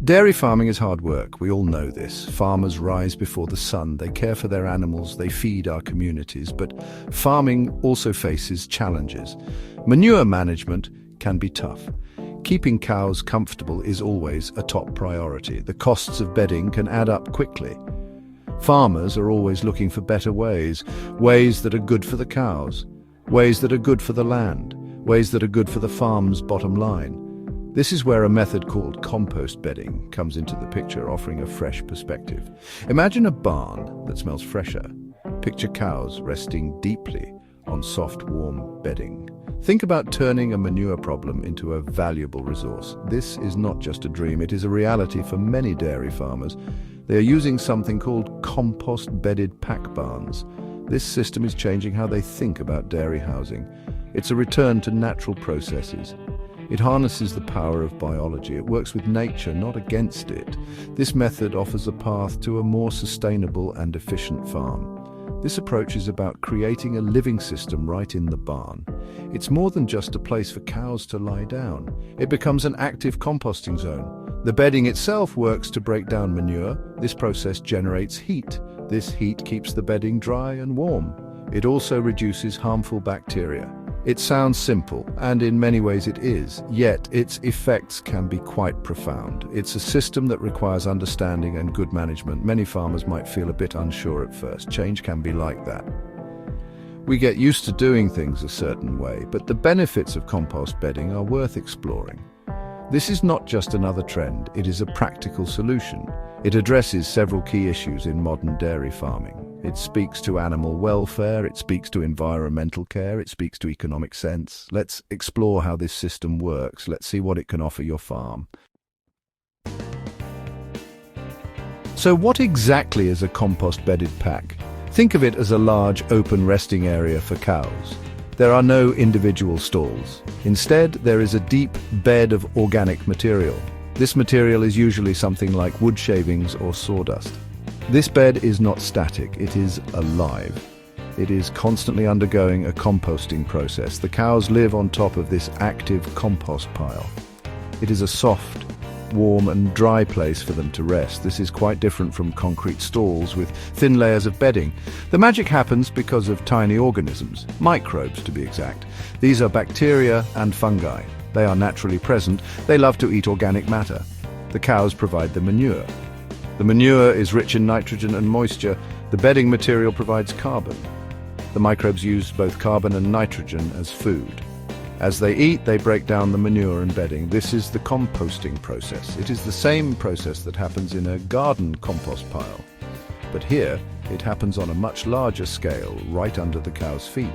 Dairy farming is hard work, we all know this. Farmers rise before the sun, they care for their animals, they feed our communities, but farming also faces challenges. Manure management can be tough. Keeping cows comfortable is always a top priority. The costs of bedding can add up quickly. Farmers are always looking for better ways that are good for the cows, ways that are good for the land, ways that are good for the farm's bottom line. This is where a method called compost bedding comes into the picture, offering a fresh perspective. Imagine a barn that smells fresher. Picture cows resting deeply on soft, warm bedding. Think about turning a manure problem into a valuable resource. This is not just a dream, it is a reality for many dairy farmers. They are using something called compost-bedded pack barns. This system is changing how they think about dairy housing. It's a return to natural processes. It harnesses the power of biology. It works with nature, not against it. This method offers a path to a more sustainable and efficient farm. This approach is about creating a living system right in the barn. It's more than just a place for cows to lie down. It becomes an active composting zone. The bedding itself works to break down manure. This process generates heat. This heat keeps the bedding dry and warm. It also reduces harmful bacteria. It sounds simple, and in many ways it is, yet its effects can be quite profound. It's a system that requires understanding and good management. Many farmers might feel a bit unsure at first. Change can be like that. We get used to doing things a certain way, but the benefits of compost bedding are worth exploring. This is not just another trend, it is a practical solution. It addresses several key issues in modern dairy farming. It speaks to animal welfare, it speaks to environmental care, it speaks to economic sense. Let's explore how this system works. Let's see what it can offer your farm. So what exactly is a compost-bedded pack? Think of it as a large open resting area for cows. There are no individual stalls. Instead, there is a deep bed of organic material. This material is usually something like wood shavings or sawdust. This bed is not static, it is alive. It is constantly undergoing a composting process. The cows live on top of this active compost pile. It is a soft, warm and dry place for them to rest. This is quite different from concrete stalls with thin layers of bedding. The magic happens because of tiny organisms, microbes to be exact. These are bacteria and fungi. They are naturally present. They love to eat organic matter. The cows provide the manure. The manure is rich in nitrogen and moisture. The bedding material provides carbon. The microbes use both carbon and nitrogen as food. As they eat, they break down the manure and bedding. This is the composting process. It is the same process that happens in a garden compost pile. But here, it happens on a much larger scale, right under the cow's feet.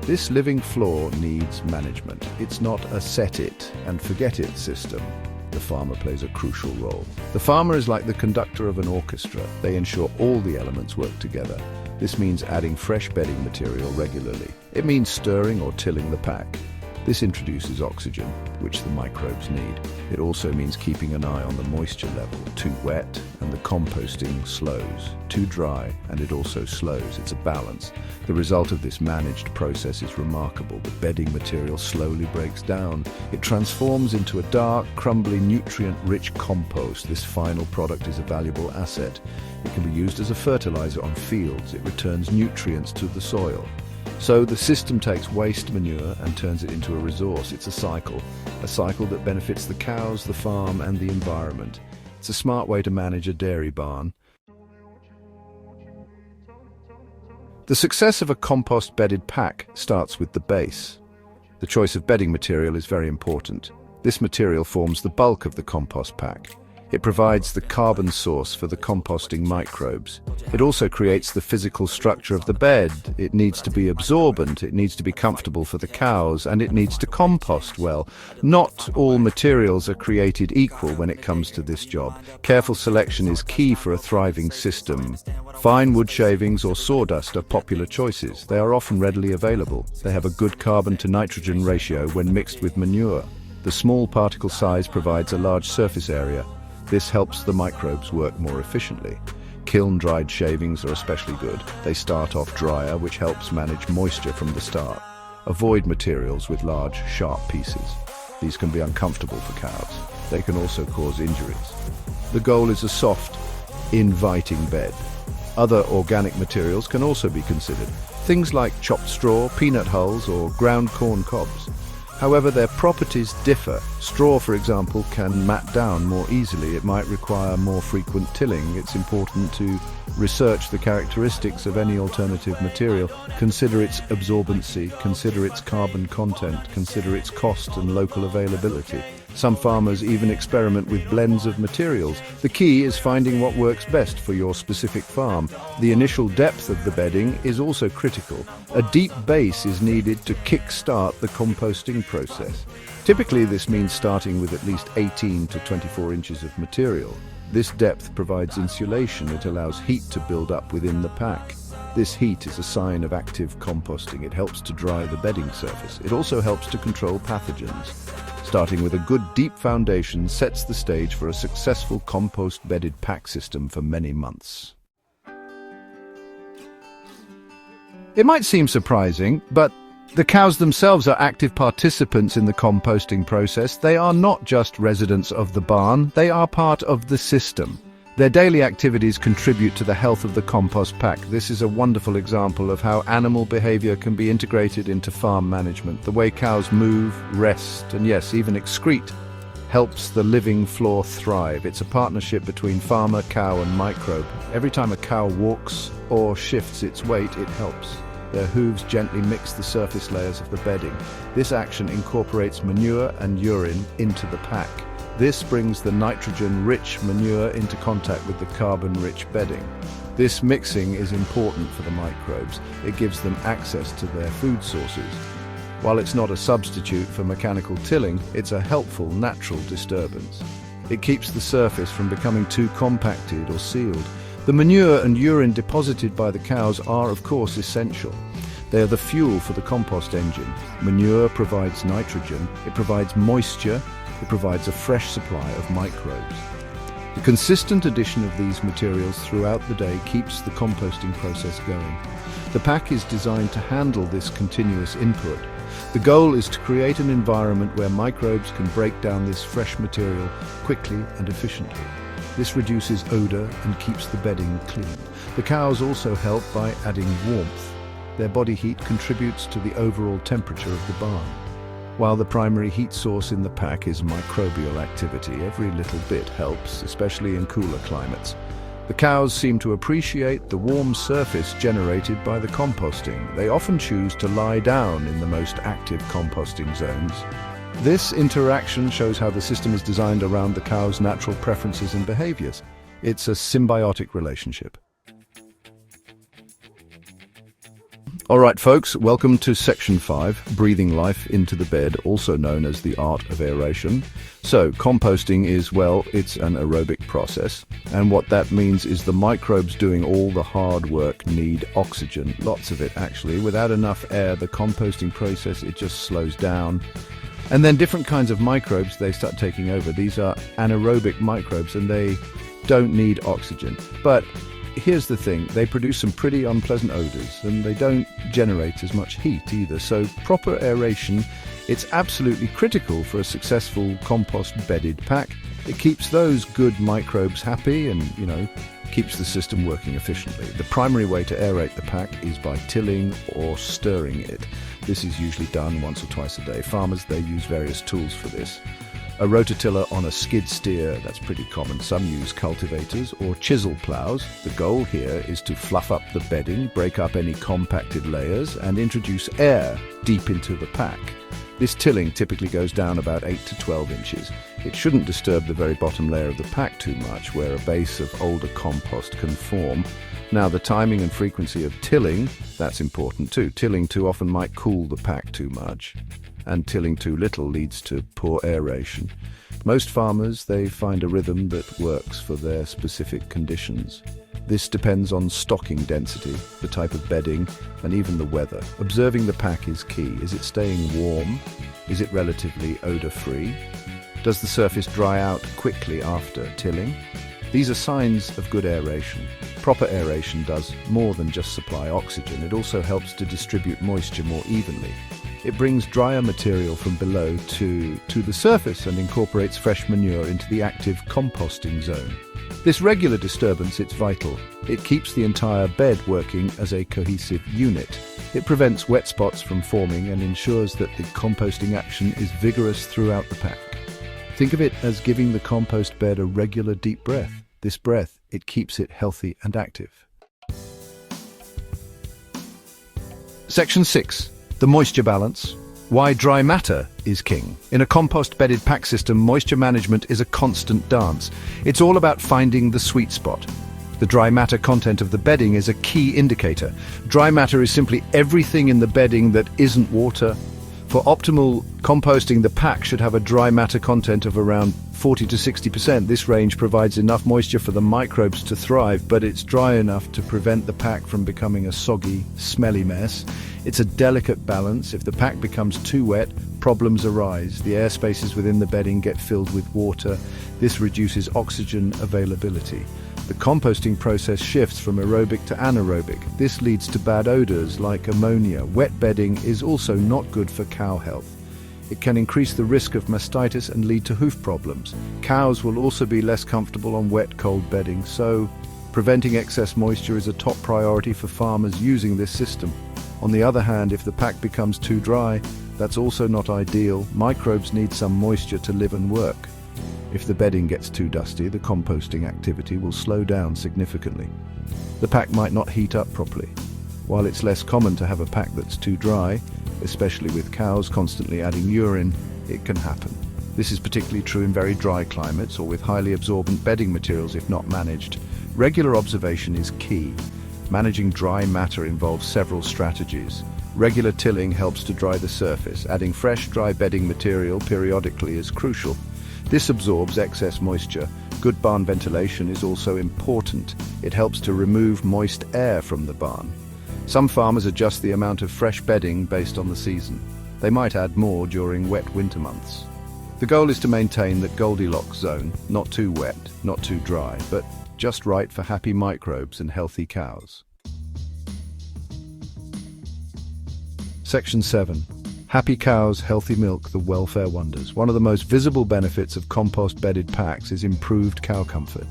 This living floor needs management. It's not a set-it-and-forget-it system. The farmer plays a crucial role. The farmer is like the conductor of an orchestra. They ensure all the elements work together. This means adding fresh bedding material regularly. It means stirring or tilling the pack. This introduces oxygen, which the microbes need. It also means keeping an eye on the moisture level. Too wet, and the composting slows. Too dry, and it also slows. It's a balance. The result of this managed process is remarkable. The bedding material slowly breaks down. It transforms into a dark, crumbly, nutrient-rich compost. This final product is a valuable asset. It can be used as a fertilizer on fields. It returns nutrients to the soil. So the system takes waste manure and turns it into a resource. It's a cycle that benefits the cows, the farm, and the environment. It's a smart way to manage a dairy barn. The success of a compost-bedded pack starts with the base. The choice of bedding material is very important. This material forms the bulk of the compost pack. It provides the carbon source for the composting microbes. It also creates the physical structure of the bed. It needs to be absorbent, it needs to be comfortable for the cows, and it needs to compost well. Not all materials are created equal when it comes to this job. Careful selection is key for a thriving system. Fine wood shavings or sawdust are popular choices. They are often readily available. They have a good carbon to nitrogen ratio when mixed with manure. The small particle size provides a large surface area. This helps the microbes work more efficiently. Kiln-dried shavings are especially good. They start off drier, which helps manage moisture from the start. Avoid materials with large, sharp pieces. These can be uncomfortable for cows. They can also cause injuries. The goal is a soft, inviting bed. Other organic materials can also be considered, things like chopped straw, peanut hulls, or ground corn cobs. However, their properties differ. Straw, for example, can mat down more easily. It might require more frequent tilling. It's important to research the characteristics of any alternative material. Consider its absorbency, consider its carbon content, consider its cost and local availability. Some farmers even experiment with blends of materials. The key is finding what works best for your specific farm. The initial depth of the bedding is also critical. A deep base is needed to kick-start the composting process. Typically, this means starting with at least 18 to 24 inches of material. This depth provides insulation. It allows heat to build up within the pack. This heat is a sign of active composting. It helps to dry the bedding surface. It also helps to control pathogens. Starting with a good deep foundation sets the stage for a successful compost-bedded pack system for many months. It might seem surprising, but the cows themselves are active participants in the composting process. They are not just residents of the barn, they are part of the system. Their daily activities contribute to the health of the compost pack. This is a wonderful example of how animal behavior can be integrated into farm management. The way cows move, rest, and yes, even excrete, helps the living floor thrive. It's a partnership between farmer, cow, and microbe. Every time a cow walks or shifts its weight, it helps. Their hooves gently mix the surface layers of the bedding. This action incorporates manure and urine into the pack. This brings the nitrogen-rich manure into contact with the carbon-rich bedding. This mixing is important for the microbes. It gives them access to their food sources. While it's not a substitute for mechanical tilling, it's a helpful natural disturbance. It keeps the surface from becoming too compacted or sealed. The manure and urine deposited by the cows are, of course, essential. They are the fuel for the compost engine. Manure provides nitrogen, it provides moisture, it provides a fresh supply of microbes. The consistent addition of these materials throughout the day keeps the composting process going. The pack is designed to handle this continuous input. The goal is to create an environment where microbes can break down this fresh material quickly and efficiently. This reduces odor and keeps the bedding clean. The cows also help by adding warmth. Their body heat contributes to the overall temperature of the barn. While the primary heat source in the pack is microbial activity, every little bit helps, especially in cooler climates. The cows seem to appreciate the warm surface generated by the composting. They often choose to lie down in the most active composting zones. This interaction shows how the system is designed around the cow's natural preferences and behaviors. It's a symbiotic relationship. All right, folks, welcome to Section 5, Breathing Life into the Bed, also known as the Art of Aeration. So, composting is, well, it's an aerobic process. And what that means is the microbes doing all the hard work need oxygen, lots of it actually. Without enough air, the composting process, it just slows down. And then different kinds of microbes, they start taking over. These are anaerobic microbes and they don't need oxygen. But here's the thing, they produce some pretty unpleasant odors and they don't generate as much heat either. So proper aeration, it's absolutely critical for a successful compost-bedded pack. It keeps those good microbes happy and, keeps the system working efficiently. The primary way to aerate the pack is by tilling or stirring it. This is usually done once or twice a day. Farmers, they use various tools for this. A rototiller on a skid steer, that's pretty common. Some use cultivators or chisel plows. The goal here is to fluff up the bedding, break up any compacted layers, and introduce air deep into the pack. This tilling typically goes down about 8 to 12 inches. It shouldn't disturb the very bottom layer of the pack too much, where a base of older compost can form. Now, the timing and frequency of tilling, that's important too. Tilling too often might cool the pack too much, and tilling too little leads to poor aeration. Most farmers, they find a rhythm that works for their specific conditions. This depends on stocking density, the type of bedding, and even the weather. Observing the pack is key. Is it staying warm? Is it relatively odor-free? Does the surface dry out quickly after tilling? These are signs of good aeration. Proper aeration does more than just supply oxygen. It also helps to distribute moisture more evenly. It brings drier material from below to the surface and incorporates fresh manure into the active composting zone. This regular disturbance is vital. It keeps the entire bed working as a cohesive unit. It prevents wet spots from forming and ensures that the composting action is vigorous throughout the pack. Think of it as giving the compost bed a regular deep breath. This breath, it keeps it healthy and active. Section 6. The moisture balance. Why dry matter is king. In a compost-bedded pack system, moisture management is a constant dance. It's all about finding the sweet spot. The dry matter content of the bedding is a key indicator. Dry matter is simply everything in the bedding that isn't water. For optimal composting, the pack should have a dry matter content of around 40 to 60%. This range provides enough moisture for the microbes to thrive, but it's dry enough to prevent the pack from becoming a soggy, smelly mess. It's a delicate balance. If the pack becomes too wet, problems arise. The air spaces within the bedding get filled with water. This reduces oxygen availability. The composting process shifts from aerobic to anaerobic. This leads to bad odors like ammonia. Wet bedding is also not good for cow health. It can increase the risk of mastitis and lead to hoof problems. Cows will also be less comfortable on wet, cold bedding, so preventing excess moisture is a top priority for farmers using this system. On the other hand, if the pack becomes too dry, that's also not ideal. Microbes need some moisture to live and work. If the bedding gets too dusty, the composting activity will slow down significantly. The pack might not heat up properly. While it's less common to have a pack that's too dry, especially with cows constantly adding urine, it can happen. This is particularly true in very dry climates or with highly absorbent bedding materials if not managed. Regular observation is key. Managing dry matter involves several strategies. Regular tilling helps to dry the surface. Adding fresh, dry bedding material periodically is crucial. This absorbs excess moisture. Good barn ventilation is also important. It helps to remove moist air from the barn. Some farmers adjust the amount of fresh bedding based on the season. They might add more during wet winter months. The goal is to maintain that Goldilocks zone, not too wet, not too dry, but just right for happy microbes and healthy cows. Section 7. Happy cows, healthy milk, the welfare wonders. One of the most visible benefits of compost-bedded packs is improved cow comfort.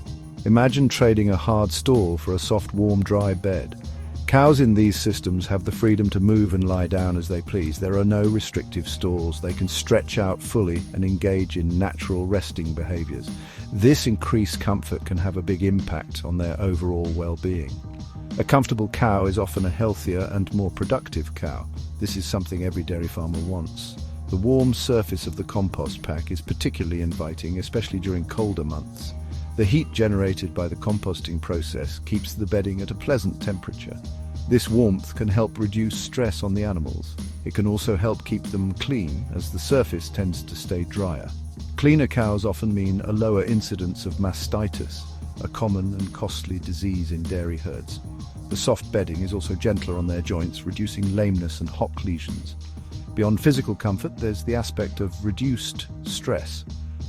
Imagine trading a hard stall for a soft, warm, dry bed. Cows in these systems have the freedom to move and lie down as they please. There are no restrictive stalls. They can stretch out fully and engage in natural resting behaviors. This increased comfort can have a big impact on their overall well-being. A comfortable cow is often a healthier and more productive cow. This is something every dairy farmer wants. The warm surface of the compost pack is particularly inviting, especially during colder months. The heat generated by the composting process keeps the bedding at a pleasant temperature. This warmth can help reduce stress on the animals. It can also help keep them clean, as the surface tends to stay drier. Cleaner cows often mean a lower incidence of mastitis, a common and costly disease in dairy herds. The soft bedding is also gentler on their joints, reducing lameness and hock lesions. Beyond physical comfort, there's the aspect of reduced stress.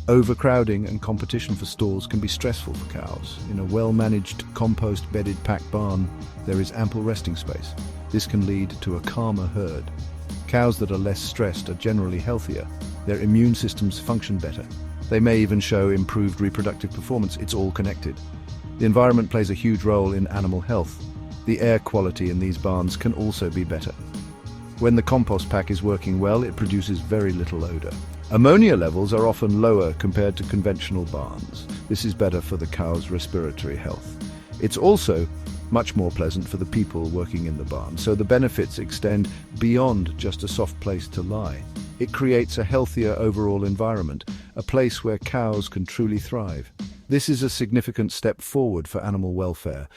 Overcrowding and competition for stalls can be stressful for cows. In a well-managed compost-bedded pack barn, there is ample resting space. This can lead to a calmer herd. Cows that are less stressed are generally healthier. Their immune systems function better. They may even show improved reproductive performance. It's all connected. The environment plays a huge role in animal health. The air quality in these barns can also be better. When the compost pack is working well, it produces very little odor. Ammonia levels are often lower compared to conventional barns. This is better for the cow's respiratory health. It's also much more pleasant for the people working in the barn, so the benefits extend beyond just a soft place to lie. It creates a healthier overall environment, a place where cows can truly thrive. This is a significant step forward for animal welfare.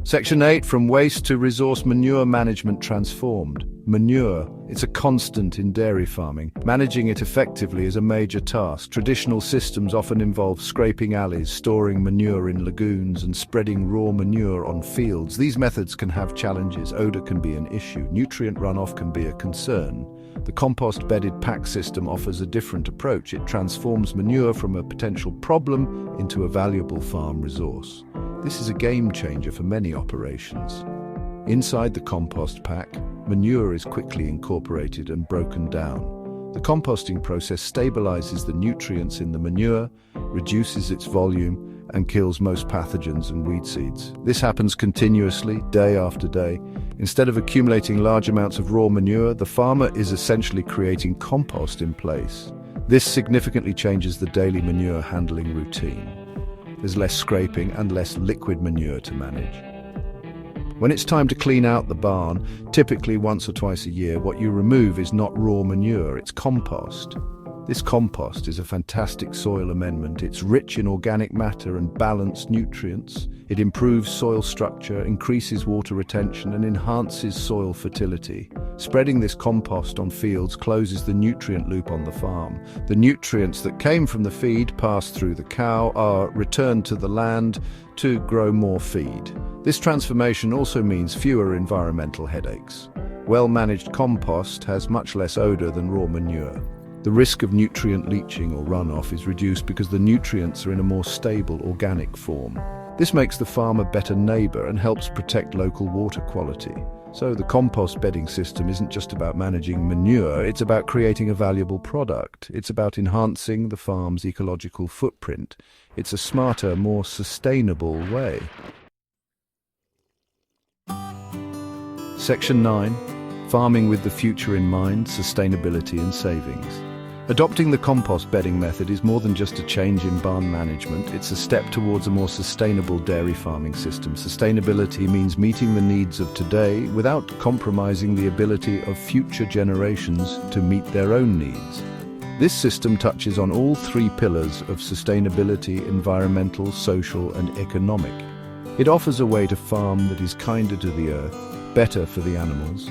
Section 8, from waste to resource manure management transformed. Manure, it's a constant in dairy farming. Managing it effectively is a major task. Traditional systems often involve scraping alleys, storing manure in lagoons, and spreading raw manure on fields. These methods can have challenges. Odor can be an issue. Nutrient runoff can be a concern. The compost-bedded pack system offers a different approach. It transforms manure from a potential problem into a valuable farm resource. This is a game changer for many operations. Inside the compost pack, manure is quickly incorporated and broken down. The composting process stabilizes the nutrients in the manure, reduces its volume, and kills most pathogens and weed seeds. This happens continuously, day after day. Instead of accumulating large amounts of raw manure, the farmer is essentially creating compost in place. This significantly changes the daily manure handling routine. There's less scraping and less liquid manure to manage. When it's time to clean out the barn, typically once or twice a year, what you remove is not raw manure, it's compost. This compost is a fantastic soil amendment. It's rich in organic matter and balanced nutrients. It improves soil structure, increases water retention, and enhances soil fertility. Spreading this compost on fields closes the nutrient loop on the farm. The nutrients that came from the feed pass through the cow are returned to the land to grow more feed. This transformation also means fewer environmental headaches. Well-managed compost has much less odor than raw manure. The risk of nutrient leaching or runoff is reduced because the nutrients are in a more stable organic form. This makes the farm a better neighbor and helps protect local water quality. So the compost bedding system isn't just about managing manure, it's about creating a valuable product. It's about enhancing the farm's ecological footprint. It's a smarter, more sustainable way. Section 9. Farming with the future in mind, sustainability and savings. Adopting the compost bedding method is more than just a change in barn management. It's a step towards a more sustainable dairy farming system. Sustainability means meeting the needs of today without compromising the ability of future generations to meet their own needs. This system touches on all three pillars of sustainability: environmental, social, and economic. It offers a way to farm that is kinder to the earth, better for the animals,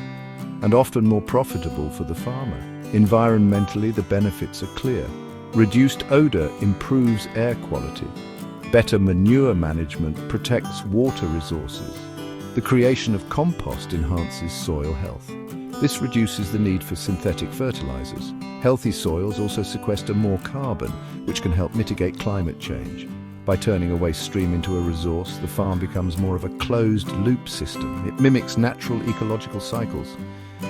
and often more profitable for the farmer. Environmentally, the benefits are clear. Reduced odor improves air quality. Better manure management protects water resources. The creation of compost enhances soil health. This reduces the need for synthetic fertilizers. Healthy soils also sequester more carbon, which can help mitigate climate change. By turning a waste stream into a resource, the farm becomes more of a closed-loop system. It mimics natural ecological cycles.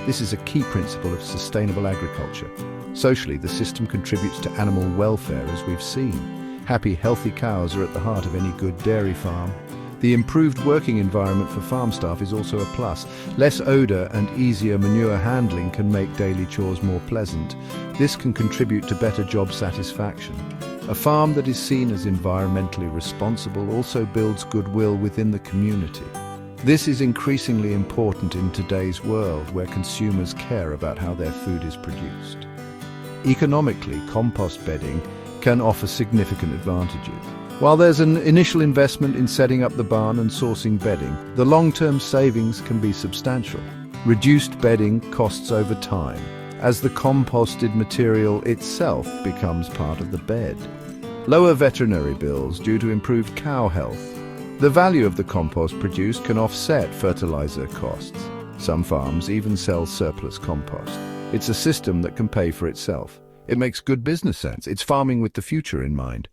This is a key principle of sustainable agriculture. Socially, the system contributes to animal welfare, as we've seen. Happy, healthy cows are at the heart of any good dairy farm. The improved working environment for farm staff is also a plus. Less odor and easier manure handling can make daily chores more pleasant. This can contribute to better job satisfaction. A farm that is seen as environmentally responsible also builds goodwill within the community. This is increasingly important in today's world, where consumers care about how their food is produced. Economically, compost bedding can offer significant advantages. While there's an initial investment in setting up the barn and sourcing bedding, the long-term savings can be substantial. Reduced bedding costs over time, as the composted material itself becomes part of the bed. Lower veterinary bills due to improved cow health. The value of the compost produced can offset fertilizer costs. Some farms even sell surplus compost. It's a system that can pay for itself. It makes good business sense. It's farming with the future in mind.